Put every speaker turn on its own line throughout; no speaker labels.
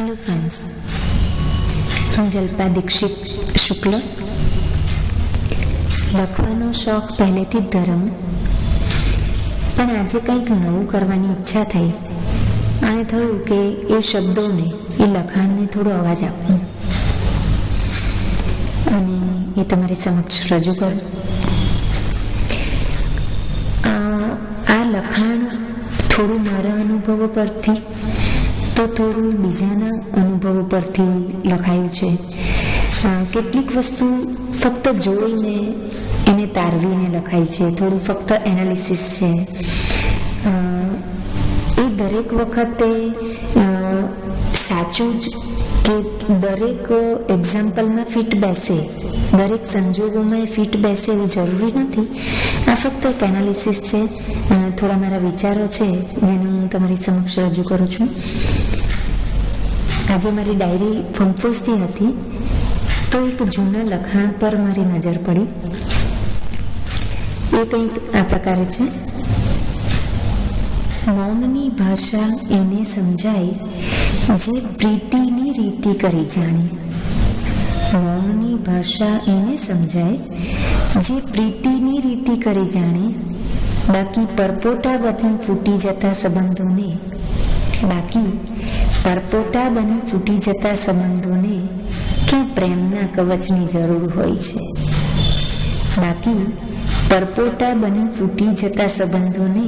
Hello friends, હું જલ્પા દીક્ષિત શુક્લ. લખવાનો શોખ પહેલેથી જ ધરાવું, પણ આજે કંઈક નવું કરવાની ઈચ્છા થઈ અને થયું કે એ શબ્દોને, એ લખાણને થોડો અવાજ આપવું અને એ તમારી સમક્ષ રજૂ કરું. આ લખાણ થોડું મારા અનુભવો પરથી તો થોડું બીજાના અનુભવો પરથી લખાયું છે. કેટલીક વસ્તુ ફક્ત જોઈને એને તારવીને લખાય છે, થોડું ફક્ત એનાલિસિસ છે. એ દરેક વખતે સાચું જ કે દરેક એક્ઝામ્પલમાં ફિટ બેસે, દરેક સંજોગોમાં ફિટ બેસે એવું જરૂરી નથી. આ ફક્ત એક એનાલિસિસ છે, થોડા મારા વિચારો છે જેને હું તમારી સમક્ષ રજૂ કરું છું. આજે મારી ડાયરી ફંફોસતી હતી તો એક જૂના લખાણ પર મારી નજર પડી. એ કંઈક આ પ્રકારે છે: મૌનની ભાષા એને સમજાય જે પ્રીતિની રીતિ કરી જાણે. મૌનની ભાષા એને સમજાય જે પ્રીતિની રીતિ કરી જાણે. બાકી પરપોટા બની ફૂટી જતા સંબંધોને ક્યાં પ્રેમના કવચની જરૂર હોય છે. બાકી પરપોટા બની ફૂટી જતા સંબંધોને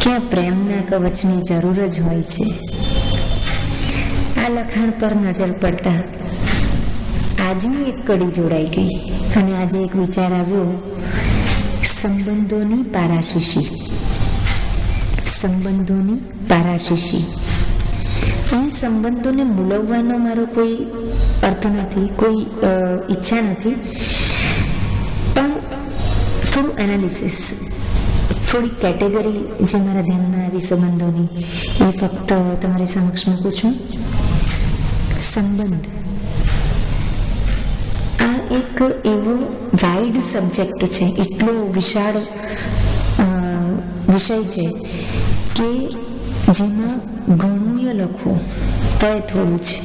ક્યાં પ્રેમના કવચની જરૂર જ હોય છે. આ લખાણ પર નજર પડતા આજની એક કડી જોડાઈ ગઈ અને આજે એક વિચાર આવ્યો: સંબંધોની પારાશીશી. સંબંધોની પારાશીશી. અહીં સંબંધોને મૂલવવાનો મારો કોઈ અર્થ નથી, કોઈ ઈચ્છા નથી, પણ થોડું એનાલિસિસ, થોડી કેટેગરી જે મારા ધ્યાનમાં આવી સંબંધોની, એ ફક્ત તમારી સમક્ષ મૂકું છું. સંબંધ આ એક એવો વાઇડ સબ્જેક્ટ છે, એટલો વિશાળ વિષય છે કે જેમાં ઘણું લખો તો એ થોડું છે,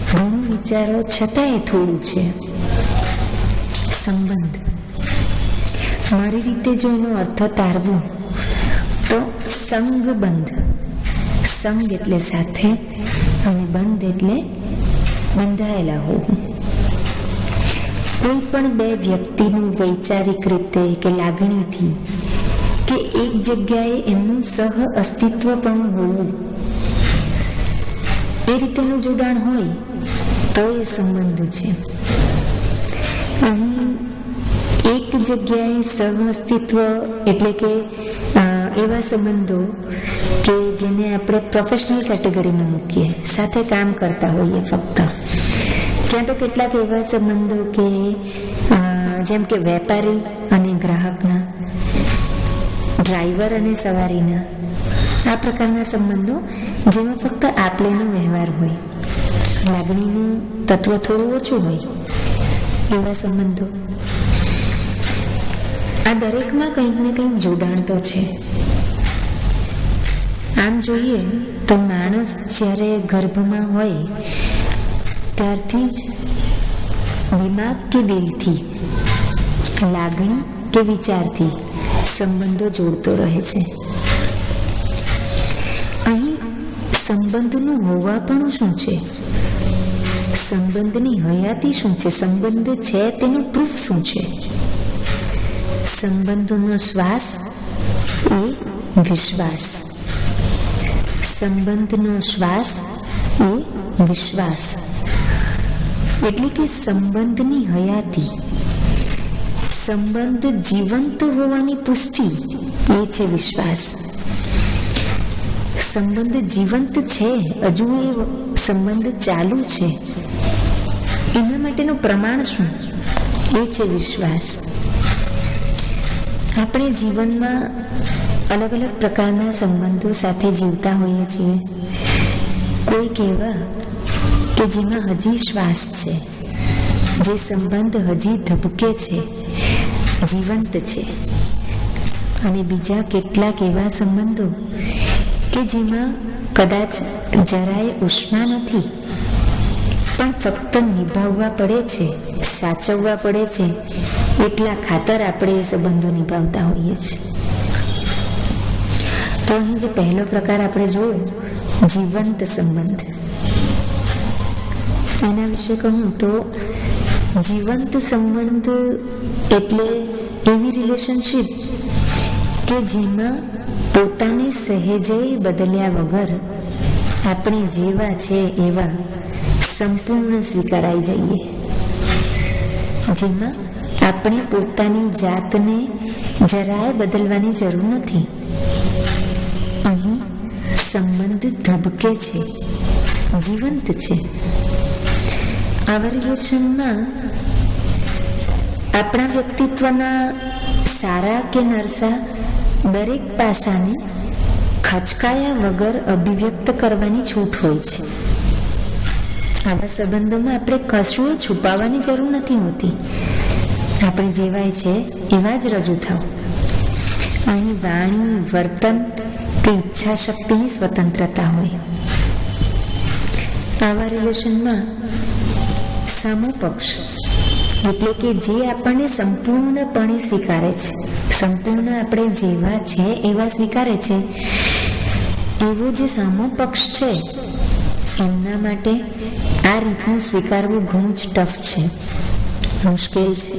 ઘણું વિચારો છતાં એ થોડું છે. સંબંધ મારી રીતે જો એનો અર્થ તારવું તો સંગબંધ. સંગ એટલે સાથે અને બંધ એટલે બંધાયેલા હોવું. કોઈ પણ બે વ્યક્તિનું વૈચારિક રીતે કે લાગણીથી કે એક જગ્યાએ એમનું સહ અસ્તિત્વ પણ હોવું, એ રીતેનું જોડાણ હોય તો એ સંબંધ છે. અહીં એક જગ્યાએ સહ અસ્તિત્વ એટલે કે એવા સંબંધો કે જેને આપણે પ્રોફેશનલ કેટેગરીમાં મૂકીએ, સાથે કામ કરતા હોઈએ ફક્ત. ક્યાં તો કેટલાક એવા સંબંધો કે જેમ કે વેપારી અને ગ્રાહકના, ડ્રાઈવર અને સવારીના, આ પ્રકારના સંબંધો જેમાં ફક્ત આપલેનો વ્યવહાર હોય, લાગણીનું તત્વ થોડું ઓછું હોય, એવા સંબંધો. આ દરેકમાં કંઈક ને કંઈક જોડાણ તો છે. આમ જોઈએ તો માણસ જ્યારે ગર્ભમાં હોય ત્યારથી જ દિમાગ કે દિલથી, લાગણી કે વિચારથી સંબંધો જોડતો રહે છે. અહીં સંબંધનું હોવાપણું શું છે? સંબંધની હયાતી શું છે? સંબંધ છે તેનું પ્રૂફ શું છે? સંબંધોનો શ્વાસ એ વિશ્વાસ. સંબંધનો શ્વાસ એ વિશ્વાસ. એટલે કે સંબંધની હયાતી, સંબંધ જીવંત હોવાની પુષ્ટિ એ છે વિશ્વાસ. સંબંધ જીવંત છે, હજુ એ સંબંધ ચાલુ છે, એના માટેનું પ્રમાણ શું? એ છે વિશ્વાસ. આપણે જીવનમાં અલગ અલગ પ્રકારના સંબંધો સાથે જીવતા હોઈએ છીએ. કોઈક એવા કે જેમાં હજી શ્વાસ છે, જે સંબંધ હજી ધબકે છે, જીવંત છે. અને બીજા કેટલાક એવા સંબંધો કે જેમાં કદાચ જરાય ઉષ્મા નથી, પણ ફક્ત નિભાવવા પડે છે, સાચવવા પડે છે, એટલા ખાતર આપણે એ સંબંધો નિભાવતા હોઈએ છીએ. તો અહીં જે પહેલો પ્રકાર આપણે જોયો, જીવંત સંબંધ, એના વિશે કહું તો જીવંત સંબંધ એટલે એવી રિલેશનશીપ કે જેમાં પોતાને સહેજે બદલ્યા વગર આપણે જેવા છે એવા સંપૂર્ણ સ્વીકારાઈ જઈએ, જેમાં આપણે પોતાની જાતને જરાય બદલવાની જરૂર નથી. અહીં સંબંધ ધબકે છે, જીવંત છે. આવા રિલેશનમાં આપણા વ્યક્તિત્વના સારા કે નરસા દરેક પાસાને ખચકાયા વગર અભિવ્યક્ત કરવાની છૂટ હોય છે. આવા સંબંધોમાં આપણે કશું છુપાવવાની જરૂર નથી હોતી. આપણે જેવાય છે એવા જ રજૂ થાવ. અહીં વાણી, વર્તન કે ઈચ્છા શક્તિની સ્વતંત્રતા હોય. આવા રિલેશનમાં સામો પક્ષ એટલે કે જે આપણને સંપૂર્ણપણે સ્વીકારે છે, સંપૂર્ણ આપણે જેવા છે એવા સ્વીકારે છે, એવો જે સામો પક્ષ છે એમના માટે આ રીતનું સ્વીકારવું ઘણું જ ટફ છે, મુશ્કેલ છે.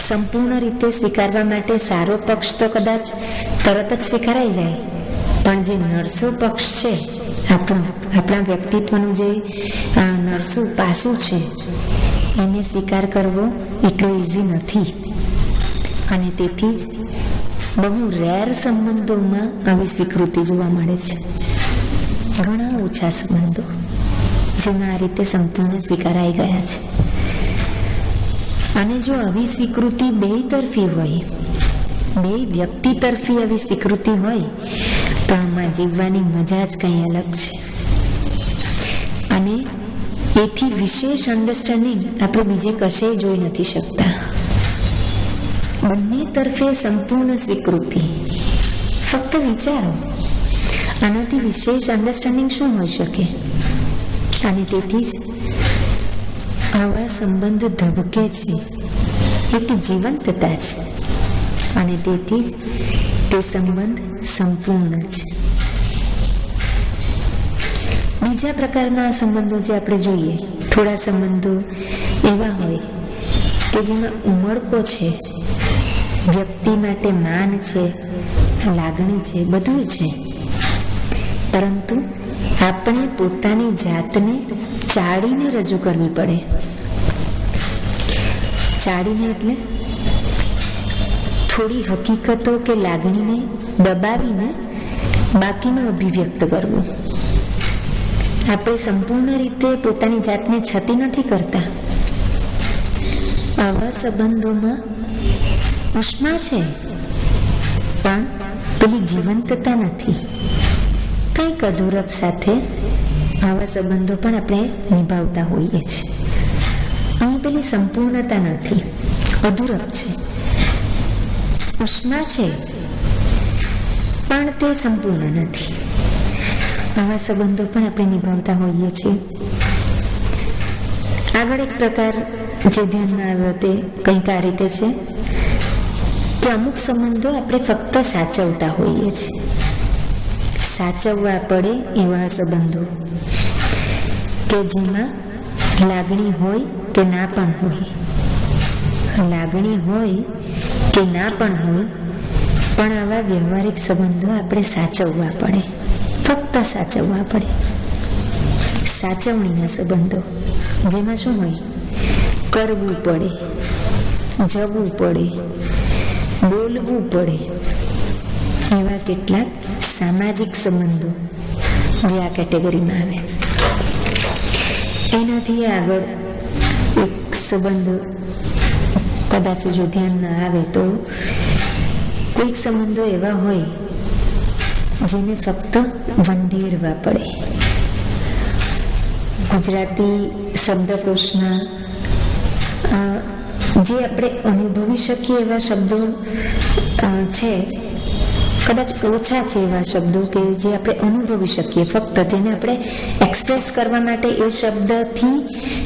સંપૂર્ણ રીતે સ્વીકારવા માટે સારો પક્ષ તો કદાચ તરત જ સ્વીકારાઈ જાય, પણ જે નરસો પક્ષ છે, આપણા વ્યક્તિત્વનું જે નરસું પાસું છે, એને સ્વીકાર કરવો એટલો ઇઝી નથી. અને તેથી જ બહુ રેર સંબંધોમાં આવી સ્વીકૃતિ જોવા મળે છે. ઘણા ઓછા સંબંધો જેમાં આ રીતે સંપૂર્ણ સ્વીકારાઈ ગયા છે. અને જો આવી સ્વીકૃતિ બે તરફી હોય, બે વ્યક્તિ તરફી આવી સ્વીકૃતિ હોય, તો આમાં જીવવાની મજા જ કંઈ અલગ છે. અને એથી વિશેષ અન્ડરસ્ટેન્ડિંગ આપણે બીજે કશે જોઈ નથી શકતા. બંને તરફે સંપૂર્ણ સ્વીકૃતિ. ફક્ત વિચારો, આનાથી વિશેષ અન્ડરસ્ટેન્ડિંગ શું હોઈ શકે? અને તેથી જ આવા સંબંધ ધબકે છે, એક જીવંતતા છે, અને તેથી જ તે સંબંધ સંપૂર્ણ છે. બીજા પ્રકારના સંબંધો જે આપણે જોઈએ, થોડા સંબંધો એવા હોય કે જેમાં ઉમળકો છે, વ્યક્તિ માટે માન છે, લાગણી છે, બધું છે, પરંતુ આપણે પોતાની જાતને ચાળીને રજૂ કરવી પડે. ચાળીને એટલે થોડી હકીકતો કે લાગણીને દબાવીને બાકીનું અભિવ્યક્ત કરવું. આપણે સંપૂર્ણ રીતે પોતાની જાતને છતી નથી કરતા. આવા સંબંધોમાં ઉષ્મા છે, પણ પેલી જીવંતતા નથી. કંઈક અધૂરપ સાથે આવા સંબંધો પણ આપણે નિભાવતા હોઈએ છીએ. અહીં પેલી સંપૂર્ણતા નથી, અધૂરપ છે. ઉષ્મા છે, પણ તે સંપૂર્ણ નથી. આવા સંબંધો પણ આપણે નિભાવતા હોઈએ છીએ. આગળ એક પ્રકાર જે ધ્યાનમાં આવ્યો તે કંઈક આ રીતે છે કે અમુક સંબંધો આપણે ફક્ત સાચવતા હોઈએ છીએ. સાચવવા પડે એવા સંબંધો કે જેમાં લાગણી હોય કે ના પણ હોય, લાગણી હોય કે ના પણ હોય, પણ આવા વ્યવહારિક સંબંધો આપણે સાચવવા પડે, ફક્ત સાચવવા પડે. સાચવણીના સંબંધો જેમાં શું હોય? કરવું પડે, જવું પડે, બોલવું પડે, એવા કેટલાક સામાજિક સંબંધો જે આ કેટેગરીમાં આવે. એનાથી આગળ એક સંબંધ કદાચ જો ધ્યાન ના આવે તો કોઈક સંબંધો એવા હોય જેને ફક્ત વંઢેરવા પડે. ગુજરાતી શબ્દકોશના જે આપણે અનુભવી શકીએ એવા શબ્દો છે. કદાચ ઓછા છે એવા શબ્દો કે જે આપણે અનુભવી શકીએ, ફક્ત તેને આપણે એક્સપ્રેસ કરવા માટે એ શબ્દથી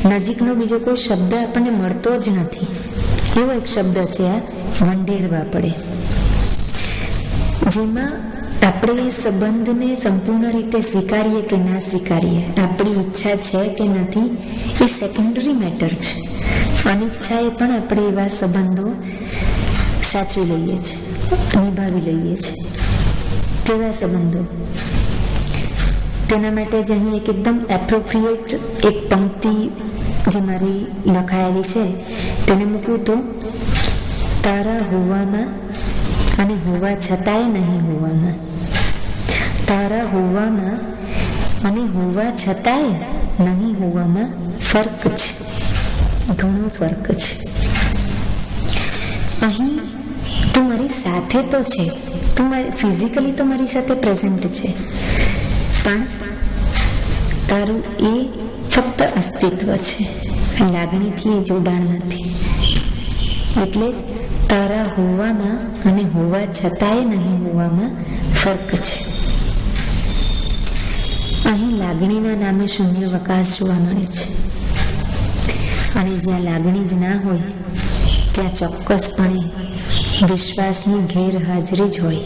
નજીકનો બીજો કોઈ શબ્દ આપણને મળતો જ નથી. એવો એક શબ્દ છે આ વંઢેરવા પડે, જેમાં આપણે સંબંધને સંપૂર્ણ રીતે સ્વીકારીએ કે ના સ્વીકારીએ, આપણી ઈચ્છા છે કે નથી એ સેકન્ડરી મેટર છે. અનિચ્છાએ પણ આપણે એવા સંબંધો સાચવી લઈએ છીએ, નિભાવી લઈએ છીએ. તેવા સંબંધો, તેના માટે જ અહીં એક એકદમ એપ્રોપ્રિએટ એક પંક્તિ જે મારી લખાયેલી છે તેને મૂકું તો, તારા હોવામાં અને હોવા છતાંય નહીં હોવામાં, તારા હોવામાં અને હોવા છતાંય નહીં હોવામાં ફર્ક છે, ઘણો ફર્ક છે. અહીં તું મારી સાથે તો છે, તું ફિઝિકલી તો મારી સાથે પ્રેઝન્ટ છે, પણ તારું એ ફક્ત અસ્તિત્વ છે, લાગણીથી એ જોડાણ નથી. એટલે જ તારા હોવામાં અને હોવા છતાંય નહીં હોવામાં ફર્ક છે. અહીં લાગણીના નામે શૂન્યાવકાશ જોવા મળે છે, અને જ્યાં લાગણી જ ના હોય ત્યાં ચોક્કસપણે વિશ્વાસની ગેરહાજરી જ હોય.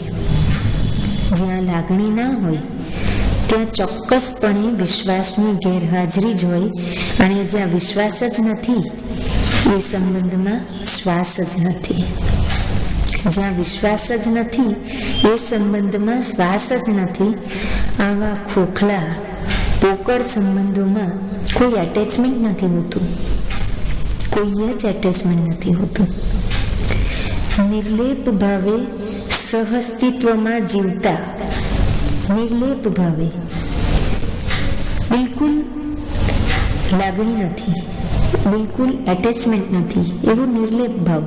જ્યાં લાગણી ના હોય ત્યાં ચોક્કસપણે વિશ્વાસની ગેરહાજરી જ હોય, અને જ્યાં વિશ્વાસ જ નથી એ સંબંધમાં શ્વાસ જ નથી. જ્યાં વિશ્વાસ જ નથી એ સંબંધમાં શ્વાસ જ નથી. આવા ખોખલા પોકળ સંબંધોમાં કોઈ એટેચમેન્ટ નથી હોતું, કોઈ જ એટેચમેન્ટ નથી હોતું. નિર્લેપ ભાવે સહઅસ્તિત્વમાં જીવતા, નિર્લેપ ભાવે, બિલકુલ લાગણી નથી, બિલકુલ એટેચમેન્ટ નથી, એવો નિર્લેપ ભાવ,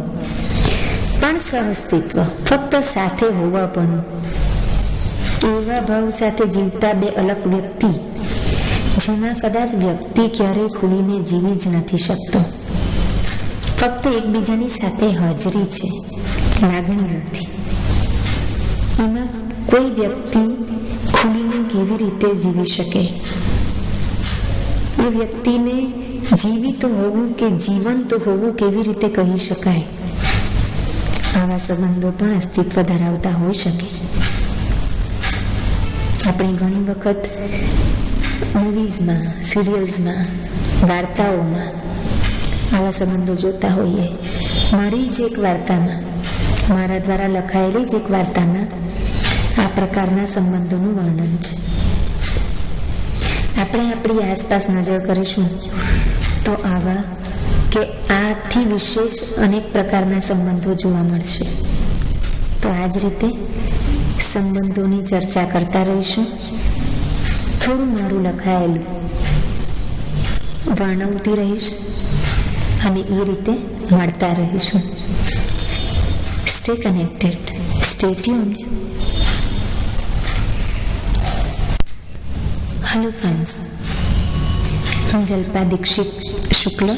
પણ સહઅસ્તિત્વ, ફક્ત સાથે હોવા પણ. એવા ભાવ સાથે જીવતા બે અલગ વ્યક્તિ, જેમાં કદાચ વ્યક્તિ ક્યારેય ખુલીને જીવી જ નથી શકતો. ફક્ત એકબીજાની સાથે હાજરી છે, લાગણી નથી. એમાં કોઈ વ્યક્તિ ખુલીને કેવી રીતે જીવી શકે? એ વ્યક્તિને જીવિત હોવું કે જીવંત હોવું કેવી રીતે કહી શકાય? આવા સંબંધો પણ અસ્તિત્વ ધરાવતા હોઈ શકે. આપણે ઘણી વખત મૂવીઝમાં, સિરિયલ્સમાં, વાર્તાઓમાં આવા સંબંધો જોતા હોઈએ. મારી જ એક વાર્તામાં, મારા દ્વારા લખાયેલી જ એક વાર્તામાં આ પ્રકારના સંબંધોનું વર્ણન છે. આપણે આપણી આસપાસ નજર કરીશું તો આવા કે આથી વિશેષ અનેક પ્રકારના સંબંધો જોવા મળશે. તો આ જ રીતે સંબંધોની ચર્ચા કરતા રહીશું. થોડું મારું લખાયેલું વર્ણવતી રહીશ અને એ રીતે મળતા રહીશું. Stay connected, stay tuned. Hello friends, હું જલ્પા દીક્ષિત શુક્લ.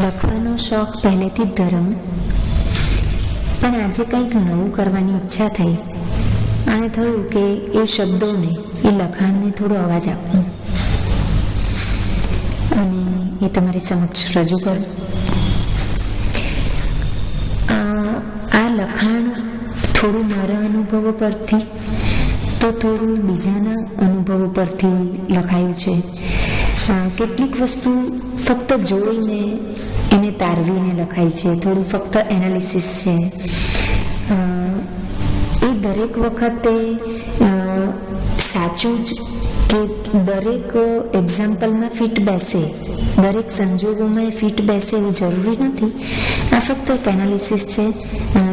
લખવાનો શોખ પહેલેથી જ ધરમ, પણ આજે કંઈક નવું કરવાની ઈચ્છા થઈ અને થયું કે એ શબ્દોને, એ લખાણને થોડો અવાજ આપવું અને એ તમારી સમક્ષ રજૂ કરું. આ લખાણ થોડું મારા અનુભવો પરથી તો થોડું બીજાના અનુભવો પરથી લખાયું છે. કેટલીક વસ્તુ ફક્ત જોઈને એને તારવીને લખાય છે, થોડું ફક્ત એનાલિસિસ છે. એ દરેક વખતે સાચું જ કે દરેક એક્ઝામ્પલમાં ફિટ બેસે, દરેક સંજોગોમાં એ ફિટ બેસે એવું જરૂરી નથી. આ ફક્ત એક એનાલિસિસ છે,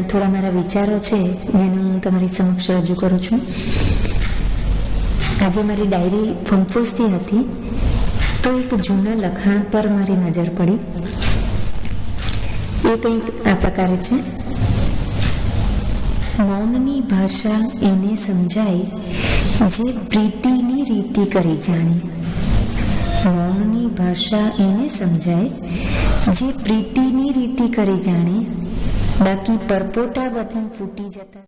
થોડા મારા વિચારો છે જેને હું તમારી સમક્ષ રજૂ કરું છું. આજે મારી ડાયરી ફંફોસતી હતી તો એક જૂના લખાણ પર મારી નજર પડી. એ કંઈક આ પ્રકારે છે: મૌનની ભાષા એને સમજાય જે પ્રીતિની રીતિ કરી જાણે. મૌનની ભાષા એને સમજાય જે પ્રીતિની રીતિ કરી જાણે, બાકી પરપોટા બધા ફૂટી જતા